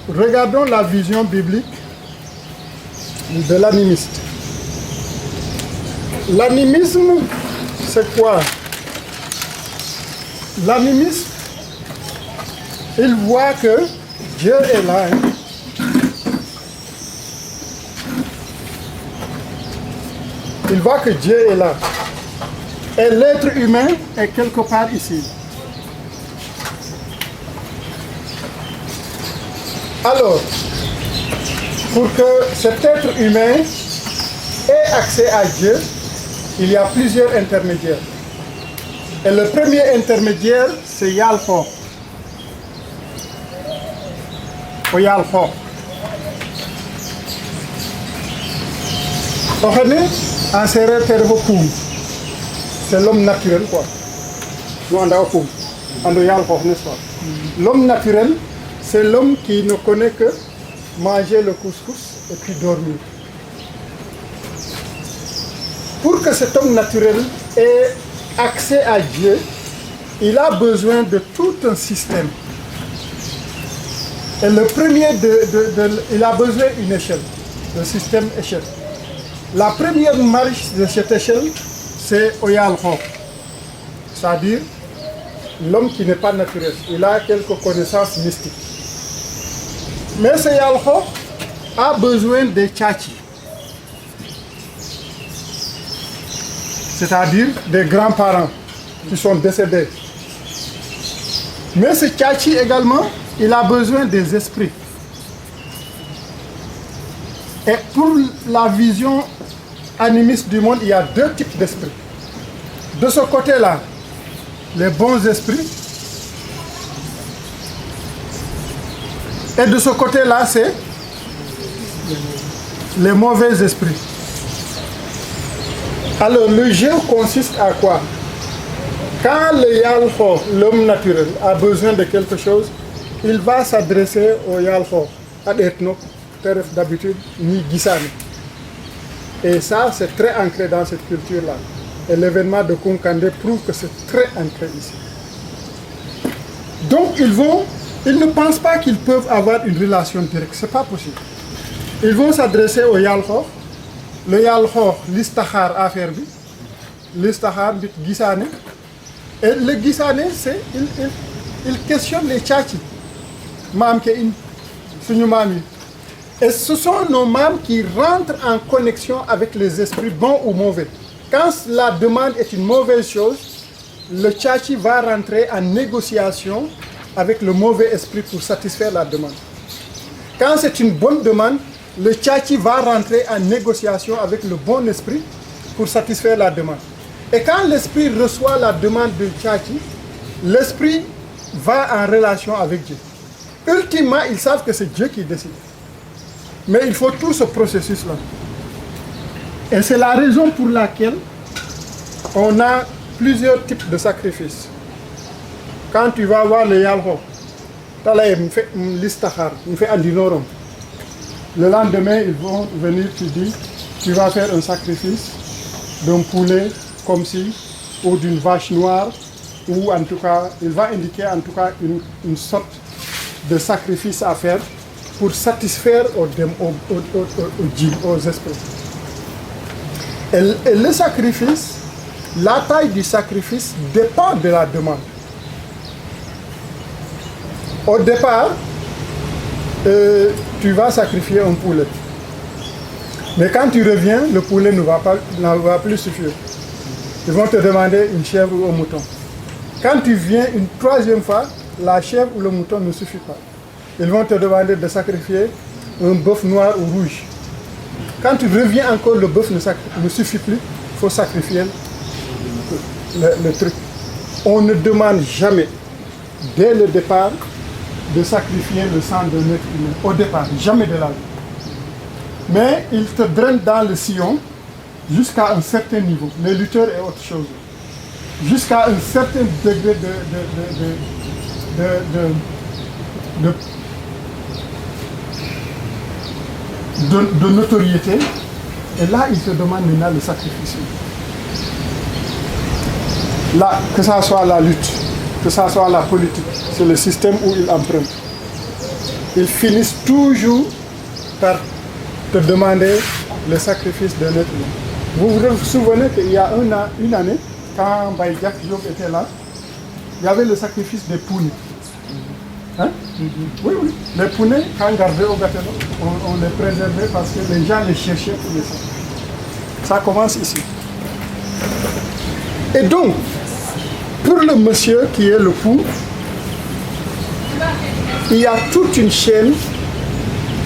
regardons la vision biblique de l'animiste. L'animisme, c'est quoi? L'animiste, il voit que Dieu est là. Il voit que Dieu est là. Et l'être humain est quelque part ici. Alors, pour que cet être humain ait accès à Dieu, il y a plusieurs intermédiaires. Et le premier intermédiaire, c'est Yalho. Au Yalho. En serré, c'est l'homme naturel, quoi. Nous, on a n'est-ce pas? L'homme naturel, c'est l'homme qui ne connaît que manger le couscous et puis dormir. Pour que cet homme naturel ait accès à Dieu, il a besoin de tout un système. Et le premier, il a besoin d'une échelle, le système échelle. La première marche de cette échelle, c'est Oyalho, c'est-à-dire l'homme qui n'est pas naturel. Il a quelques connaissances mystiques. Mais ce Yalho a besoin des tchachi, c'est-à-dire des grands-parents qui sont décédés. Mais ce tchachi également, il a besoin des esprits. Et pour la vision animiste du monde, il y a deux types d'esprits. De ce côté-là, les bons esprits. Et de ce côté-là, c'est les mauvais esprits. Alors, le jeu consiste à quoi? Quand le Yalho, l'homme naturel, a besoin de quelque chose, il va s'adresser au Yalho, à l'ethno, d'habitude, ni Gisani. Et ça, c'est très ancré dans cette culture-là. Et l'événement de Kunkande prouve que c'est très ancré ici. Donc, ils ne pensent pas qu'ils peuvent avoir une relation directe. Ce n'est pas possible. Ils vont s'adresser au Yalho. Le Yalho, l'Istahar a fait. L'Istahar, le Gisane. Et le Gisane, c'est il questionne les tchachi. Mam Kein, Suñu Mami. Et ce sont nos mâmes qui rentrent en connexion avec les esprits bons ou mauvais. Quand la demande est une mauvaise chose, le tchachi va rentrer en négociation avec le mauvais esprit pour satisfaire la demande. Quand c'est une bonne demande, le tchachi va rentrer en négociation avec le bon esprit pour satisfaire la demande. Et quand l'esprit reçoit la demande du tchachi, l'esprit va en relation avec Dieu. Ultimement, ils savent que c'est Dieu qui décide. Mais il faut tout ce processus-là. Et c'est la raison pour laquelle on a plusieurs types de sacrifices. Quand tu vas voir le Yalho, le lendemain, ils vont venir, tu vas faire un sacrifice d'un poulet comme ci, ou d'une vache noire, ou en tout cas, il va indiquer en tout cas une sorte de sacrifice à faire pour satisfaire aux esprits. Et le sacrifice, la taille du sacrifice dépend de la demande. Au départ, tu vas sacrifier un poulet. Mais quand tu reviens, le poulet ne va plus suffire. Ils vont te demander une chèvre ou un mouton. Quand tu viens une troisième fois, la chèvre ou le mouton ne suffit pas. Ils vont te demander de sacrifier un bœuf noir ou rouge. Quand tu reviens encore, le bœuf ne suffit plus. Il faut sacrifier le truc. On ne demande jamais, dès le départ, de sacrifier le sang d'un être humain. Au départ, jamais de la vie. Mais il te draine dans le sillon jusqu'à un certain niveau. Les lutteurs est autre chose. Jusqu'à un certain degré de notoriété. Et là, il te demande maintenant le sacrifice. Là, que ça soit la lutte, que ça soit la politique, c'est le système où il emprunte. ils finissent toujours par te demander le sacrifice d'un être humain. Vous vous souvenez qu'il y a une année, quand Baïdiak Diop était là, il y avait le sacrifice des pounets. Hein? Oui, oui. Les pounets, quand gardés au gâteau, on les préservait parce que les gens les cherchaient pour les sacrifier. Ça commence ici. Et donc, pour le monsieur qui est le pou, il y a toute une chaîne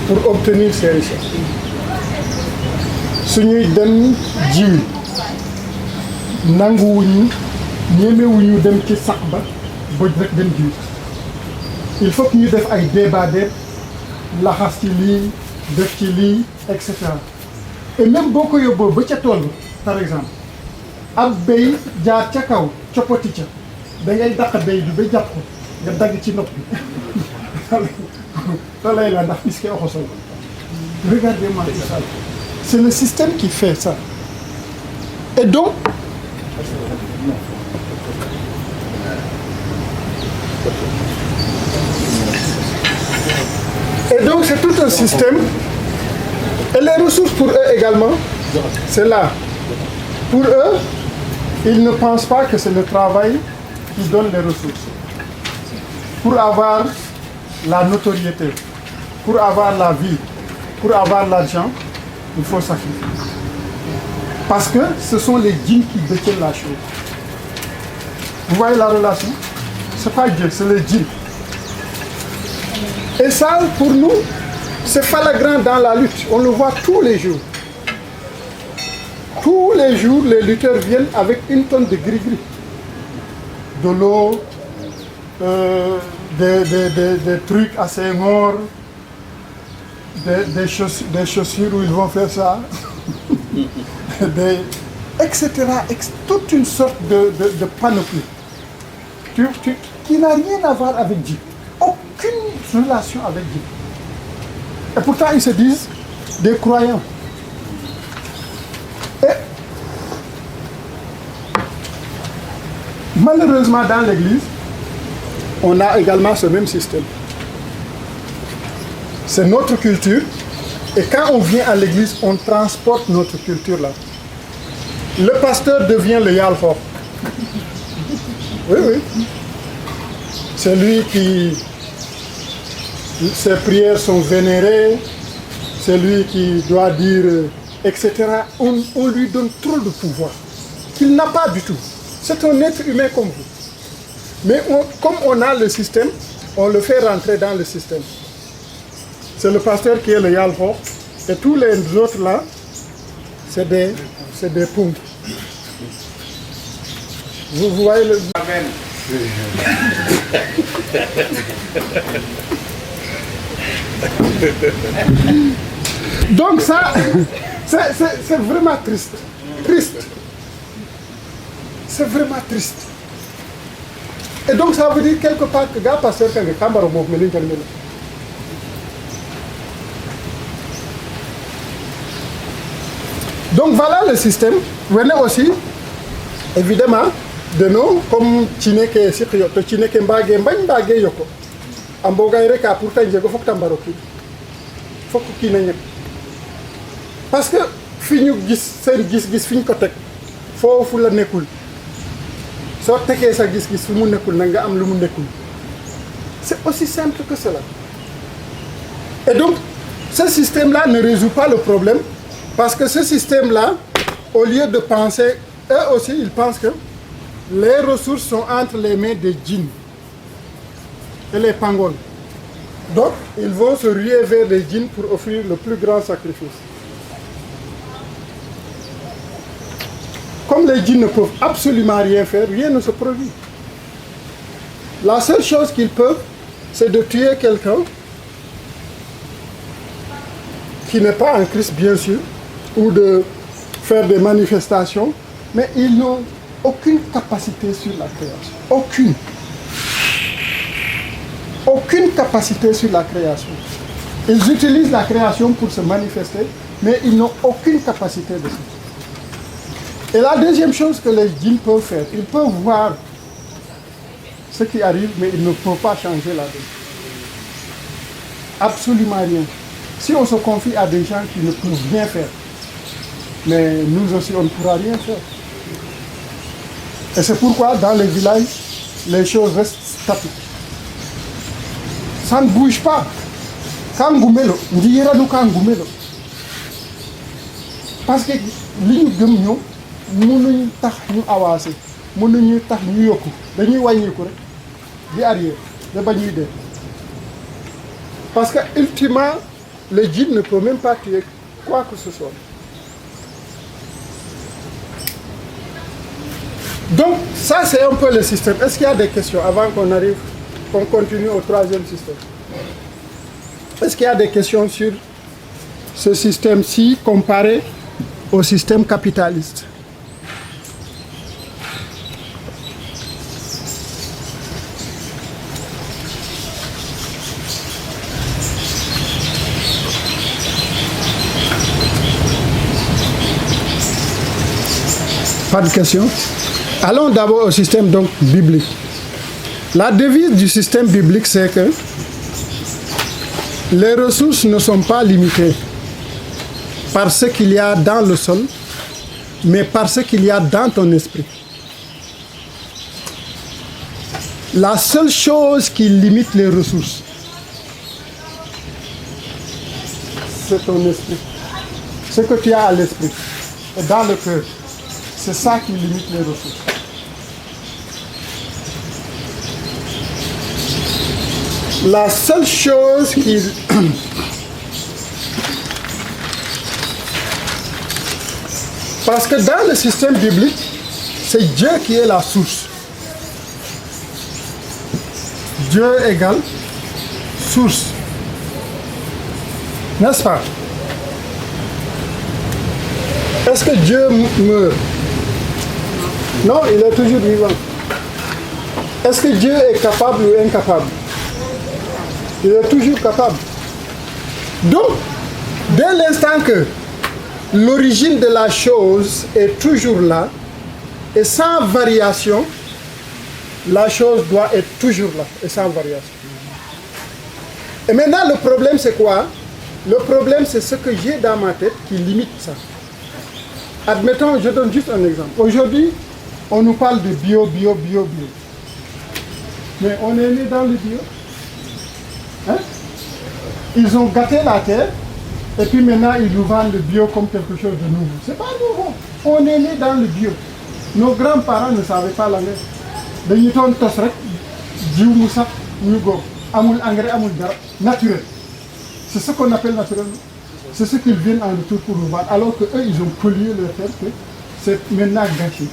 pour obtenir ces richesses. Suñuy dem jiw nanguwuñu ñemewuñu dem ci sax ba boj rek dem jiw il faut que ñu def ay débat laxas ci lii def ci lii et cetera et même boo ko yóbboo ba ca tool par exemple ab béy jaar ca kaw coppati ca da ngay dàq béy bi ba jàpp ko nga dagg ci nopp bi lay la ndax iske oxosol regardez-moi tout ça. C'est le système qui fait ça. Et donc, c'est tout un système. Et les ressources pour eux également, c'est là. Pour eux, ils ne pensent pas que c'est le travail qui donne les ressources. Pour avoir la notoriété, pour avoir la vie, pour avoir l'argent, il faut sacrifier. Parce que ce sont les djinns qui détiennent la chose. Vous voyez la relation? Ce n'est pas Dieu, c'est les djinns. Et ça, pour nous, c'est flagrant dans la lutte. On le voit tous les jours. Tous les jours, les lutteurs viennent avec une tonne de gris-gris. De l'eau, des trucs assez morts, des chaussures où ils vont faire ça, etc. Toute une sorte de panoplie qui n'a rien à voir avec Dieu. Aucune relation avec Dieu. Et pourtant, ils se disent des croyants. Et malheureusement, dans l'Église, on a également ce même système. C'est notre culture. Et quand on vient à l'église, on transporte notre culture là. Le pasteur devient le Yalfor. Oui, oui. C'est lui qui... Ses prières sont vénérées. C'est lui qui doit dire, etc. On lui donne trop de pouvoir qu'il n'a pas du tout. C'est un être humain comme vous. Mais comme on a le système, on le fait rentrer dans le système. C'est le pasteur qui est le Yalfor. Et tous les autres là, c'est des poums. Vous voyez le... Amen. Donc ça, c'est vraiment triste. Triste. C'est vraiment triste. Et donc ça veut dire quelque part que gars pasteur quand Kambaro move me l'intermède. Donc voilà le système. Venez aussi, évidemment, de nous, comme Chineke Sikyo, to Chineke Mbage, Mbage Yoko. Amboga Reka pour Tanjego Fok Tambaroki. Fok Kinenyek. Parce que, fini gis fini kotek. Faut la nekul. So teke sa gis fu mu nekul nga am lu mu nekul. C'est aussi simple que cela. Et donc, ce système-là ne résout pas le problème. Parce que ce système-là, au lieu de penser, eux aussi, ils pensent que les ressources sont entre les mains des djinns et les pangols. Donc, ils vont se ruer vers les djinns pour offrir le plus grand sacrifice. Comme les djinns ne peuvent absolument rien faire, rien ne se produit. La seule chose qu'ils peuvent, c'est de tuer quelqu'un qui n'est pas un Christ, bien sûr, ou de faire des manifestations, mais ils n'ont aucune capacité sur la création. Aucune. Aucune capacité sur la création. Ils utilisent la création pour se manifester, mais ils n'ont aucune capacité de ça. Et la deuxième chose que les djinns peuvent faire, ils peuvent voir ce qui arrive, mais ils ne peuvent pas changer la vie. absolument rien. Si on se confie à des gens qui ne peuvent rien faire, mais nous aussi, on ne pourra rien faire. Et c'est pourquoi, dans les villages, les choses restent statiques. Ça ne bouge pas. Kangoumelo, ndiyera no kangoumelo. Parce que li ñu gëm ñoom mënuñ tax ñu avancer, mënuñu tax ñu yokku, dañuy wàññeeku rek di arrière da ba ñuy dee. Parce que ultimement, le djinn ne peut même pas tuer quoi que ce soit. Donc ça c'est un peu le système. Est-ce qu'il y a des questions avant qu'on continue au troisième système? Est-ce qu'il y a des questions sur ce système-ci comparé au système capitaliste? Pas de questions? Allons d'abord au système donc biblique. La devise du système biblique, c'est que les ressources ne sont pas limitées par ce qu'il y a dans le sol, mais par ce qu'il y a dans ton esprit. La seule chose qui limite les ressources, c'est ton esprit. Ce que tu as à l'esprit et dans le cœur, c'est ça qui limite les ressources. La seule chose qui... Parce que dans le système biblique, c'est Dieu qui est la source. Dieu égale source. N'est-ce pas? Est-ce que Dieu meurt? Non, il est toujours vivant. Est-ce que Dieu est capable ou incapable? Il est toujours capable. Donc, dès l'instant que l'origine de la chose est toujours là, et sans variation, la chose doit être toujours là, et sans variation. Et maintenant, le problème, c'est quoi? Le problème, c'est ce que j'ai dans ma tête qui limite ça. Admettons, je donne juste un exemple. Aujourd'hui, on nous parle de bio. Mais on est né dans le bio. Hein? Ils ont gâté la terre, et puis maintenant, ils nous vendent le bio comme quelque chose de nouveau. C'est pas nouveau. On est né dans le bio. Nos grands-parents ne savaient pas l'engrais. Dañuy toon tos rek jiw mu sax ñu góob amul engrais amul dara naturel. C'est ce qu'on appelle naturel. C'est ce qu'ils viennent en retour pour nous vendre, alors que eux ils ont pollué leur terre, que c'est maintenant gâché.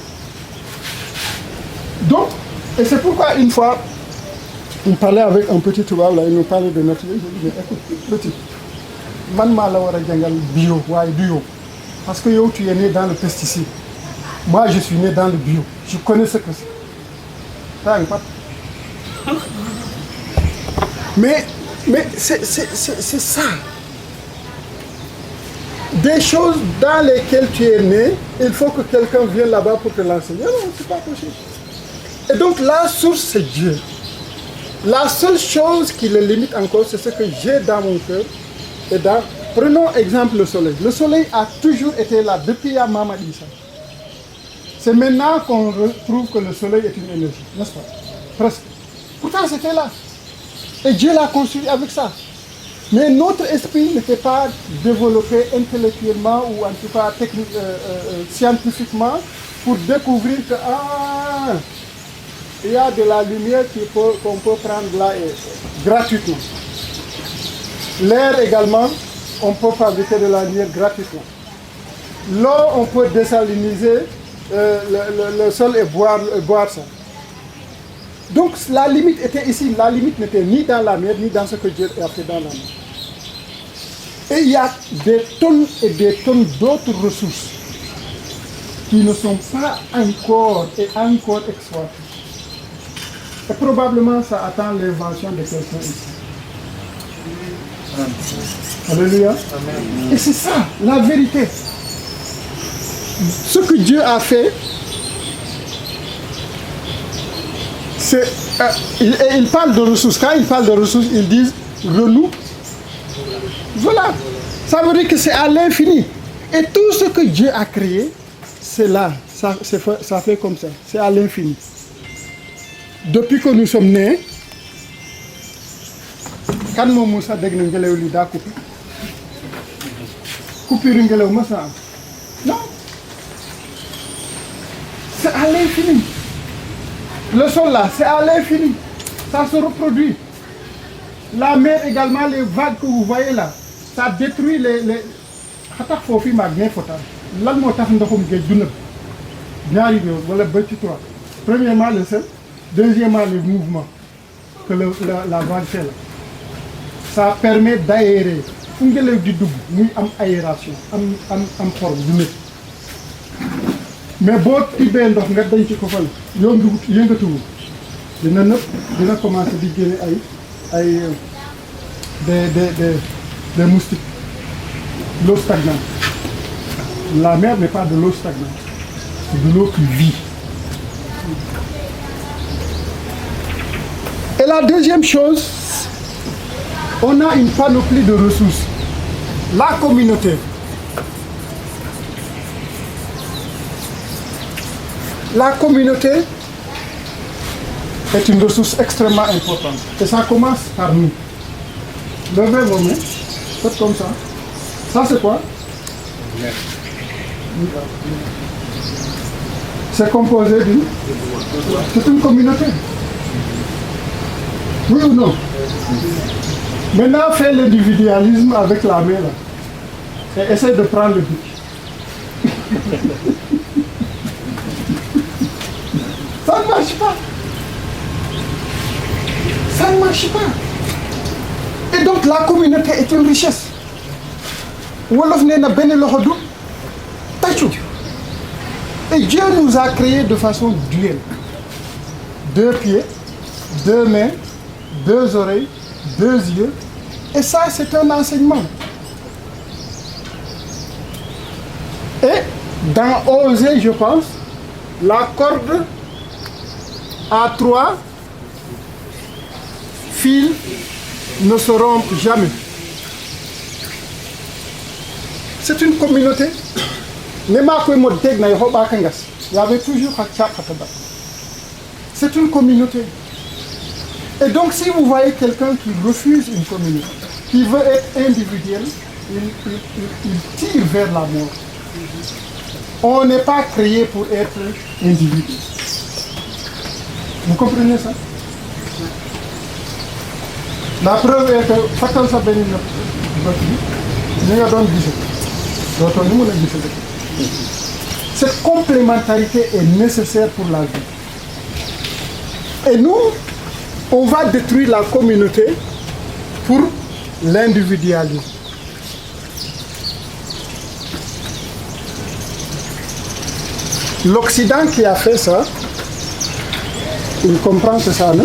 Donc, et c'est pourquoi une fois on parlait avec un petit tubaab là, il nous parlait de naturel. Je lui dis mais écoute petit, man maa la war a jàngal bio waaye du yow, parce que yow tu es né dans le pesticide. Moi je suis né dans le bio, je connais ce que c'est. Mais c'est ça. Des choses dans lesquelles tu es né, il faut que quelqu'un vienne là-bas pour te l'enseigner. Non, c'est pas possible. Et donc la source, c'est Dieu. La seule chose qui le limite encore, c'est ce que j'ai dans mon cœur. Et dans... Prenons exemple le soleil. Le soleil a toujours été là depuis Mama Issa. C'est maintenant qu'on retrouve que le soleil est une énergie, n'est-ce pas? Presque. Pourtant, c'était là. Et Dieu l'a construit avec ça. Mais notre esprit n'était pas développé intellectuellement ou en tout cas scientifiquement pour découvrir que il y a de la lumière qu'on peut prendre là gratuitement. L'air également, on peut fabriquer de la lumière gratuitement. L'eau, on peut désaliniser le sol et boire ça. Donc la limite était ici, la limite n'était ni dans la mer, ni dans ce que Dieu a fait dans la mer. Et il y a des tonnes et des tonnes d'autres ressources qui ne sont pas encore exploitées. Et probablement ça attend l'invention de quelqu'un ici. Alléluia. Amen. Et c'est ça, la vérité. Ce que Dieu a fait, c'est... il parle de ressources. Quand il parle de ressources, ils disent renoue Voilà. Ça veut dire que c'est à l'infini. Et tout ce que Dieu a créé, c'est là. Ça fait comme ça. C'est à l'infini. Depuis que nous sommes nés, quand mon Moussa dégg na ngelaw li daa coupé coupure ngelaw ma sa am non c'est à l'infini. Le sol là c'est à l'infini, ça se reproduit. La mer également, les vagues que vous voyez là, ça détruit les xatax foofu maag ñooy fotaan lan moo tax ndoxum géej du nëb ñaari yoon wala ba ci trois. Premièrement le sel, deuxièmement le mouvement que la vague fait là. Ça permet d'aérer. Fu ngelaw di dugg muy am aération am forme du nëb. Mais boo tibbee ndox nga denc ko fële yëngatuwul dina nëb, dina commencer di génne ay des moustiques. L'eau stagnante. La mer n'est pas de l'eau stagnante, c'est de l'eau qui vit. Et la deuxième chose, on a une panoplie de ressources. La communauté. La communauté est une ressource extrêmement importante. Et ça commence par nous. Levez vos mains. Faites comme ça. Ça c'est quoi? C'est composé d'une... C'est une communauté. Oui ou non? Maintenant, fais l'individualisme avec la main là. Et essaye de prendre le but. Ça ne marche pas. Ça ne marche pas. Et donc la communauté est une richesse. Wolof nee na benn loxo du tàccu. Et Dieu nous a créés de façon duelle. 2 pieds, 2 mains, 2 oreilles, 2 yeux. Et ça, c'est un enseignement. Et dans Osée, je pense, la corde à 3 fils ne se rompent jamais. C'est une communauté. Il y avait toujours c'est une communauté. Et donc si vous voyez quelqu'un qui refuse une communauté, qui veut être individuel, il tire vers la mort. On n'est pas créé pour être individuel. Vous comprenez ça? La preuve est que Fatal Sabeni cette complémentarité est nécessaire pour la vie. Et nous, on va détruire la communauté pour l'individualisme. L'Occident qui a fait ça, il comprend que ça ne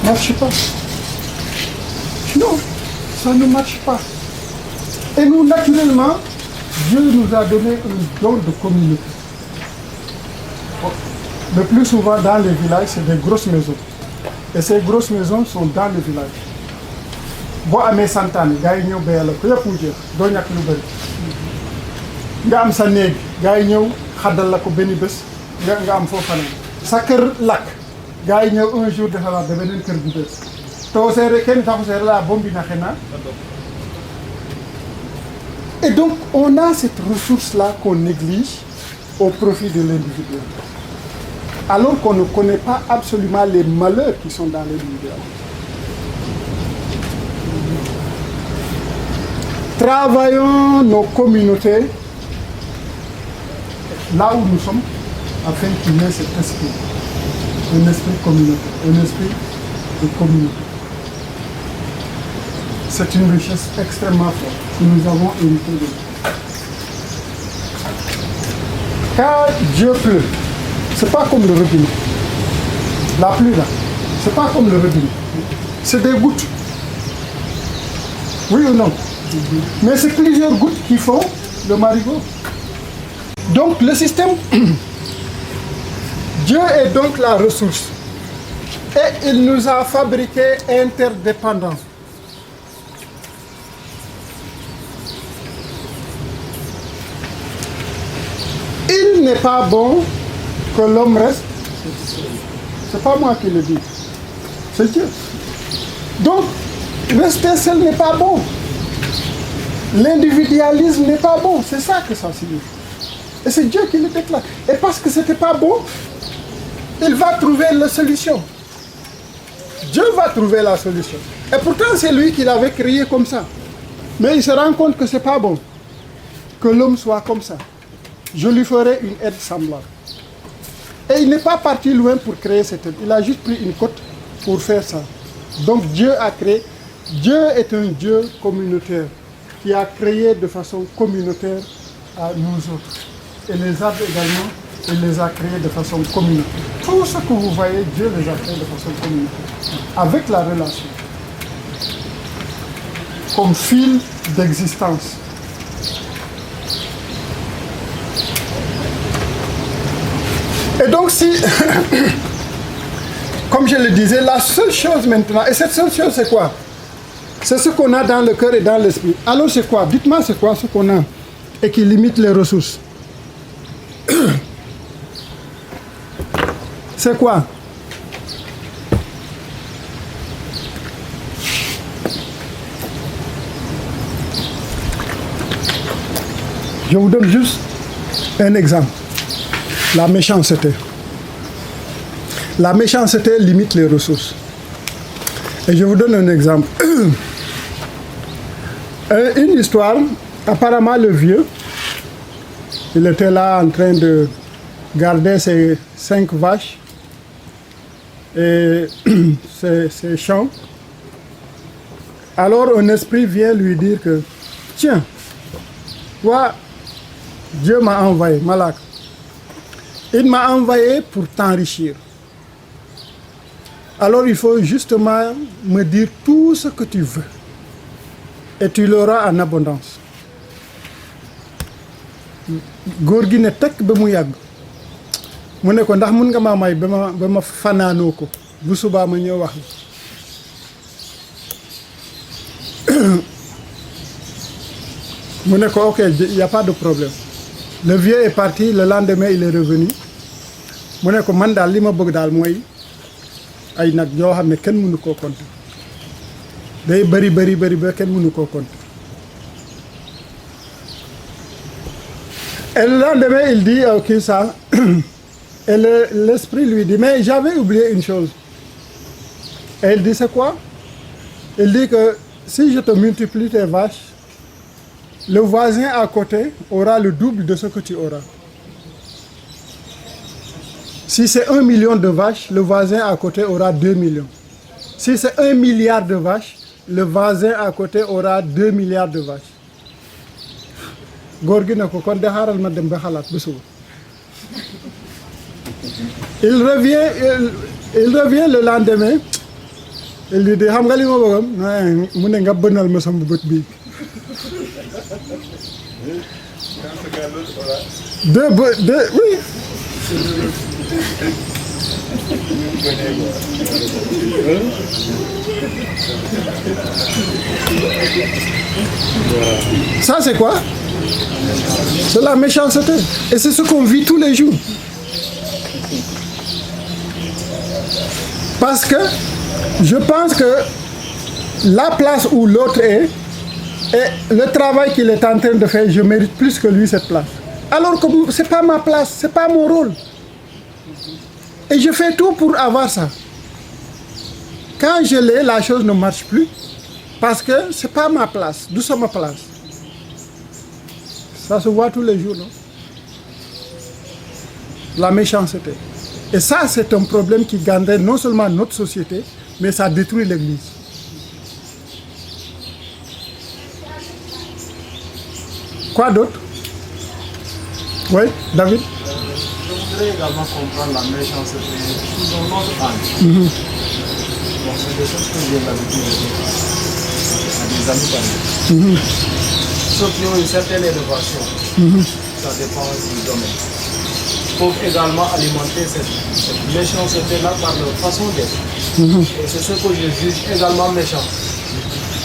marche pas. Non, ça ne marche pas. Et nous, naturellement, Dieu nous a donné un don de communauté. Le plus souvent dans les villages, c'est des grosses maisons. Et ces grosses maisons sont dans le village. Bo amé santane, gaay ñew béyal ko yépp mu jeex, do ñak lu bari. Nga am sa néeg, gaay ñew xaddal la ko benn bés, nga am fo fanaan. Sa kër lak, gaay ñew un jour defala de benen kër bu bés. To séré ken taxu séré la bombi na xena. Et donc, on a cette ressource-là qu'on néglige au profit de l'individu. Alors qu'on ne connaît pas absolument les malheurs qui sont dans l'individu. Travaillons nos communautés là où nous sommes, afin qu'il y ait cet esprit. Un esprit communautaire, un esprit de communauté. C'est une richesse extrêmement forte que nous avons hérité de nous. Quand Dieu pleut, c'est pas comme le robinet. La pluie là, c'est pas comme le robinet. C'est des gouttes. Oui ou non? Mais c'est plusieurs gouttes qui font le marigot. Donc le système, Dieu est donc la ressource. Et il nous a fabriqué interdépendants. s'il n'est pas bon que l'homme reste, c'est pas moi qui le dis, c'est Dieu. Donc, rester seul n'est pas bon. L'individualisme n'est pas bon, c'est ça que ça signifie. Et c'est Dieu qui le déclare. Et parce que c'était pas bon, il va trouver la solution. Dieu va trouver la solution. Et pourtant, c'est lui qui l'avait créé comme ça. Mais il se rend compte que c'est pas bon que l'homme soit comme ça. Je lui ferai une aide semblable. Et il n'est pas parti loin pour créer cette aide. Il a juste pris une côte pour faire ça. Donc Dieu a créé. Dieu est un Dieu communautaire qui a créé de façon communautaire à nous autres. Et les arbres également, il les a créés de façon communautaire. Tout ce que vous voyez, Dieu les a créés de façon communautaire. Avec la relation. Comme fil d'existence. Et donc si, comme je le disais, la seule chose maintenant, et cette seule chose c'est quoi? C'est ce qu'on a dans le cœur et dans l'esprit. Alors c'est quoi? Dites-moi c'est quoi ce qu'on a et qui limite les ressources? C'est quoi? Je vous donne juste un exemple. La méchanceté. La méchanceté limite les ressources. Et je vous donne un exemple. Une histoire, apparemment le vieux, il était là en train de garder ses 5 vaches et ses champs. Alors un esprit vient lui dire que, tiens, toi, Dieu m'a envoyé, Malak. Il m'a envoyé pour t'enrichir. Alors il faut justement me dire tout ce que tu veux. Et tu l'auras en abondance. Góor gi ne tekk ba mu yàgg. Mu ne ko ndax mun nga maa may ba ma fanaanoo ko bu subaa ma ñëw wax. Mu ne ko ok, il n'y a pas de problème. Le vieux est parti, le lendemain il est revenu. Mu ne ko man daal li ma bëgg daal mooy ay nag yoo xam ne kenn mënu koo compter. Day bëri ba kenn mënu koo compter. Et le lendemain il dit ok ça. Et l'esprit lui dit mais j'avais oublié une chose. Et il dit c'est quoi? Il dit que si je te multiplie tes vaches, le voisin à côté aura le double de ce que tu auras. Si c'est 1 million de vaches, le voisin à côté aura 2 millions. Si c'est 1 milliard de vaches, le voisin à côté aura 2 milliards de vaches. Góor gi ne ko kon de xaaral ma dem ba xalaat ba suba. Il revient le lendemain. Il lui dit xam nga li ma bëggam mu ne nga bënal ma sama bët bii. Oui. Ça c'est quoi? C'est la méchanceté. Et c'est ce qu'on vit tous les jours. Parce que je pense que la place où l'autre est et le travail qu'il est en train de faire, je mérite plus que lui cette place. Alors que ce n'est pas ma place, ce n'est pas mon rôle. Et je fais tout pour avoir ça. Quand je l'ai, la chose ne marche plus. Parce que ce n'est pas ma place, d'où c'est ma place. Ça se voit tous les jours, non? La méchanceté. Et ça, c'est un problème qui gangrène non seulement notre société, mais ça détruit l'Église. Quoi d'autre? Oui, David? Je voudrais également comprendre la méchanceté sous un autre angle. Bon, c'est des choses que j'ai l'habitude de dire à des amis parmi. Ceux qui ont une certaine élévation, ça dépend du domaine, peuvent également alimenter cette méchanceté-là par leur façon d'être. Et c'est ce que je juge également méchant.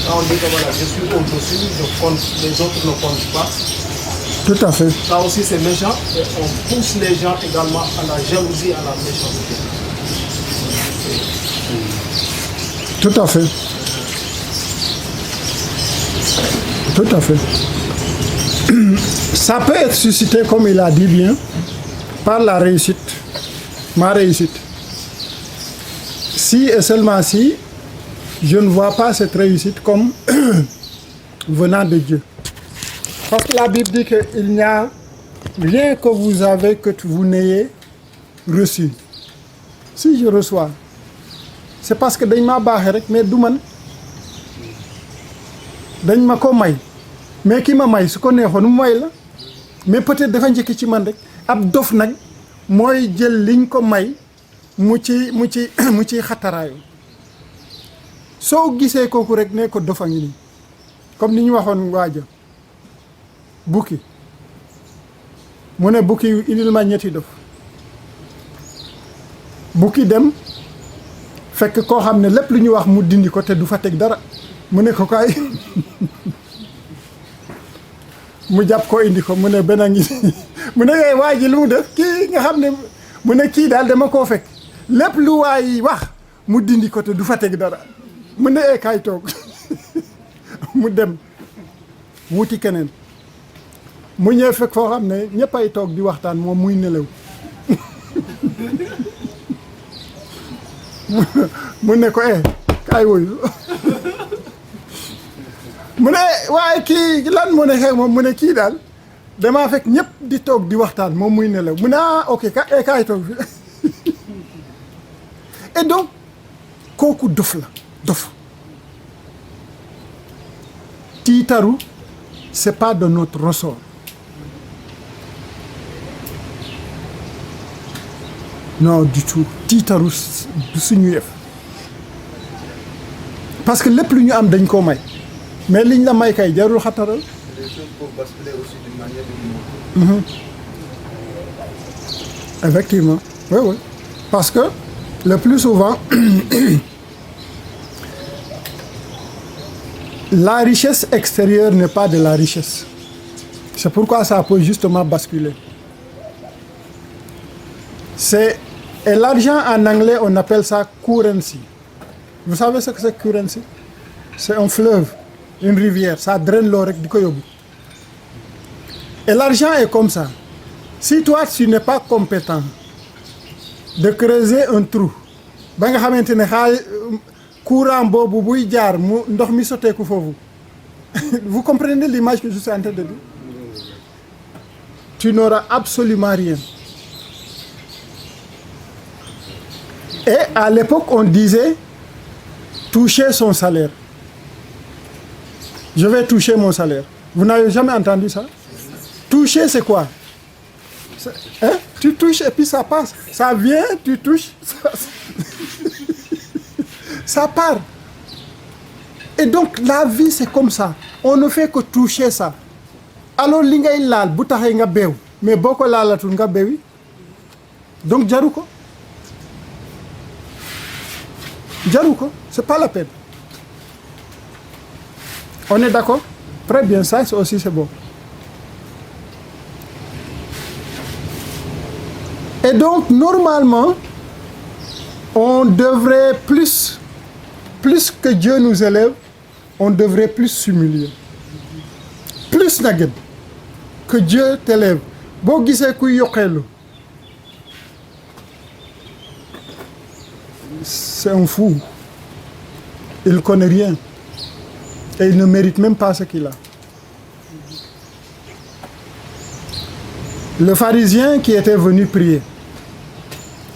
Quand on dit que voilà, je suis au-dessus, je compte, les autres ne comptent pas, Tout à fait. Ça aussi c'est méchant et on pousse les gens également à la jalousie, à la méchanceté. Tout à fait. Tout à fait. Ça peut être suscité, comme il a dit bien, par la réussite, ma réussite. Si et seulement si, je ne vois pas cette réussite comme venant de Dieu. Parce que la Bible dit qu'il n'y a rien que vous avez que vous n'ayez reçu. Si je reçois, c'est parce que dañ maa baaxee rek mais du man dañ ma ko may mais ki ma may su ko neexoon mu may la mais peut-être dafa njëkk ci man rek ab dof nag mooy jël liñ ko may mu ci xataraayu soo gisee kooku rek ne ko dofa ngi nii comme ni ñu waxoon waaja bukki mu ne bukki indil ma ñetti dof bukki dem fekk koo xam ne lépp lu ñu wax mu dindi ko te du fa teg dara mu ne ko kaay mu jàpp ko indi ko mu ne benn ngi mu ne waa ji lu mu def kii nga xam ne mu ne kii daal dama koo fekk lépp lu waay wax mu dindi ko te du fa teg dara mu ne kaay toog mu dem wuti keneen mu ñëw fekk foo xam ne ñëpp ay toog di waxtaan moom muy nelaw mu ne ko kaay woyu mu ne waaye kii lan moo ne xew moom mu ne kii daal damaa fekk ñëpp di toog di waxtaan moom muy nelaw mu ne ok kaay toog fi et donc kooku dof la dof tiitaru c'est pas de notre ressort non du tout tiitaru du suñu yëf parce que lépp lu ñu am dañ koo may mais liñ la may kay jarul xataral. Les choses peuvent basculer aussi d'une manière ou d'une autre. Effectivement, oui. Parce que le plus souvent, la richesse extérieure n'est pas de la richesse. C'est pourquoi ça peut justement basculer. Et l'argent en anglais, on appelle ça currency. Vous savez ce que c'est currency? C'est un fleuve, une rivière, ça draine l'eau rek di ko yóbbu. Et l'argent est comme ça. Si toi tu n'es pas compétent de creuser un trou ba nga xamante ne courant boobu buy jaar mu ndox mi sotteeku foofu vous comprenez l'image que je suis en train de dire? Tu n'auras absolument rien. Et à l'époque on disait toucher son salaire. Je vais toucher mon salaire. Vous n'avez jamais entendu ça? Toucher, c'est quoi? Tu touches et puis ça passe. Ça vient, tu touches, ça part. Et donc, la vie, c'est comme ça. On ne fait que toucher ça. Alors, li ngay laal bu taxee nga beew mais boo ko laalatul nga beewi donc jaru ko. C'est pas la peine. On est d'accord? Très bien, ça aussi c'est bon. Et donc, normalement, on devrait plus que Dieu nous élève, on devrait plus s'humilier. Plus nag que Dieu t'élève. Boo gisee kuy yokkeelu, c'est un fou. Il connaît rien. Et il ne mérite même pas ce qu'il a. Le pharisien qui était venu prier.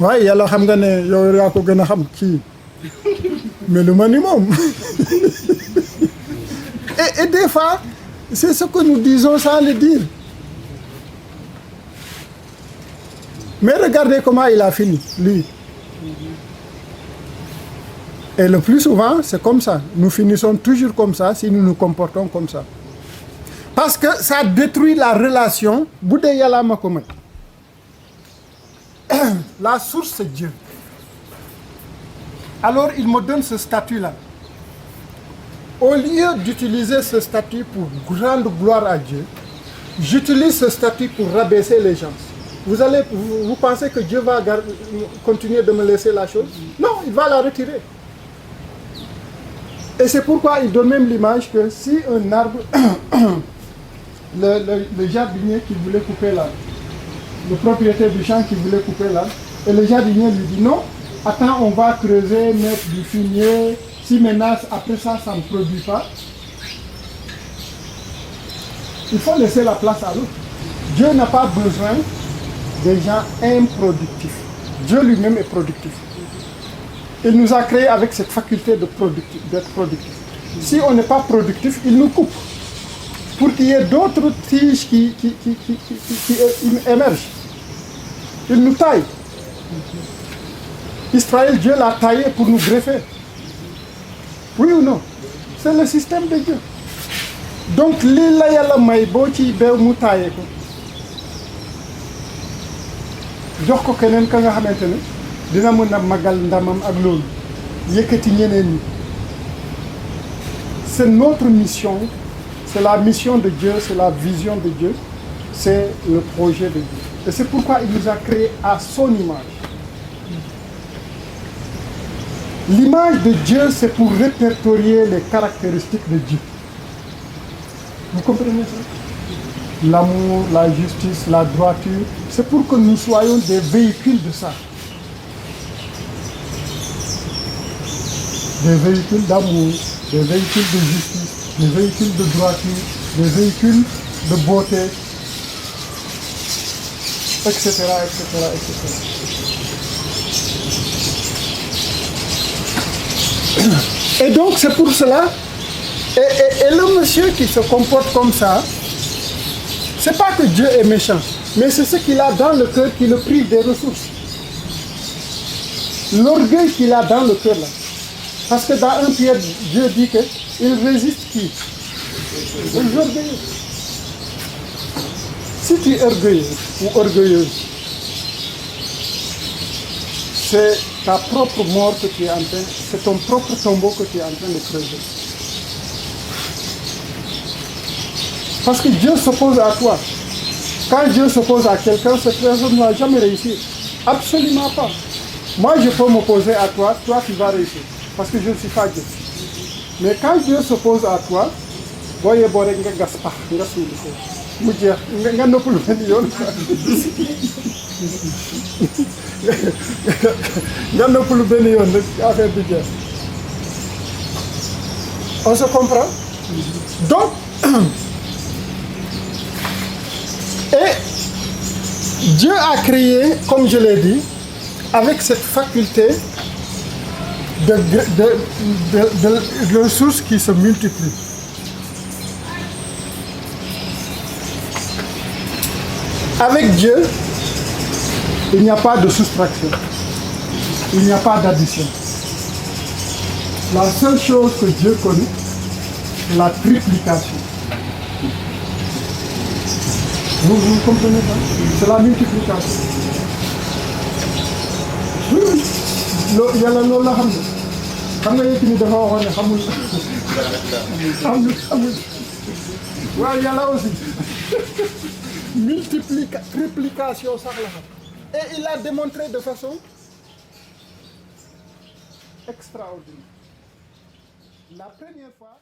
waaye yàlla xam nga ne yow yaa ko gën a xam kii mais le minimum et des fois c'est ce que nous disons sans le dire. Mais regardez comment il a fini, lui. Et le plus souvent, c'est comme ça. Nous finissons toujours comme ça si nous nous comportons comme ça. Parce que ça détruit la relation. Bu dee yàlla ma ko may. La source, c'est Dieu. Alors, il me donne ce statut-là. Au lieu d'utiliser ce statut pour rendre gloire à Dieu, j'utilise ce statut pour rabaisser les gens. Vous pensez que Dieu va continuer de me laisser la chose? Non, il va la retirer. Et c'est pourquoi il donne même l'image que si un arbre, le jardinier qui voulait couper l'arbre, le propriétaire du champ qui voulait couper l'arbre, et le jardinier lui dit non, attends, on va creuser, mettre du fumier, si maintenant après ça ne produit pas, il faut laisser la place à l'autre. Dieu n'a pas besoin des gens improductifs. Dieu lui-même est productif. Il nous a créés avec cette faculté d'être productif. Si on n'est pas productif, il nous coupe pour qu'il y ait d'autres tiges qui émergent. Il nous taille. Israël, Dieu l'a taillé pour nous greffer. Oui ou non? C'est le système de Dieu. Donc, li la yàlla may boo ci beew mu taillé ko jox ko keneen ka nga xamante ne dina mën a magal ndamam ak loolu yëkkati ñeneen ñi. C'est notre mission, c'est la mission de Dieu, c'est la vision de Dieu, c'est le projet de Dieu. Et c'est pourquoi il nous a créés à son image. L'image de Dieu, c'est pour répertorier les caractéristiques de Dieu. Vous comprenez ça? L'amour, la justice, la droiture, c'est pour que nous soyons des véhicules de ça. Des véhicules d'amour, des véhicules de justice, des véhicules de droiture, des véhicules de beauté, etc., etc., etc. Et donc c'est pour cela, et le monsieur qui se comporte comme ça, c'est pas que Dieu est méchant, mais c'est ce qu'il a dans le cœur qui le prive des ressources. L'orgueil qu'il a dans le cœur là. Parce que dans 1 Pierre, Dieu dit qu'il résiste qui? Aux orgueilleux. Si tu es orgueilleux ou orgueilleuse, c'est ta propre mort que tu es en train, c'est ton propre tombeau que tu es en train de creuser. Parce que Dieu s'oppose à toi. Quand Dieu s'oppose à quelqu'un, cette personne ne va jamais réussir. Absolument pas. Moi, je peux m'opposer à toi, toi tu vas réussir. Parce que je ne suis pas Dieu. Mais quand Dieu s'oppose à toi, voyez, nga gaspa, nga suuli ko. Mu jeex nga noppalu benn yoon. Nga noppalu benn yoon rek affaire bi jeex. On se comprend? Donc, et Dieu a créé, comme je l'ai dit, avec cette faculté de ressources qui se multiplient. Avec Dieu, il n'y a pas de soustraction, il n'y a pas d'addition. La seule chose que Dieu connaît, c'est la triplication. Vous comprenez ça? C'est la multiplication. Oui. Yàlla loolu la xam ne xam nga yëpp ni dafa waxoon ne xamul waaye yàlla aussi triplication sax la xam et il a démontré de façon extraordinaire. La première fois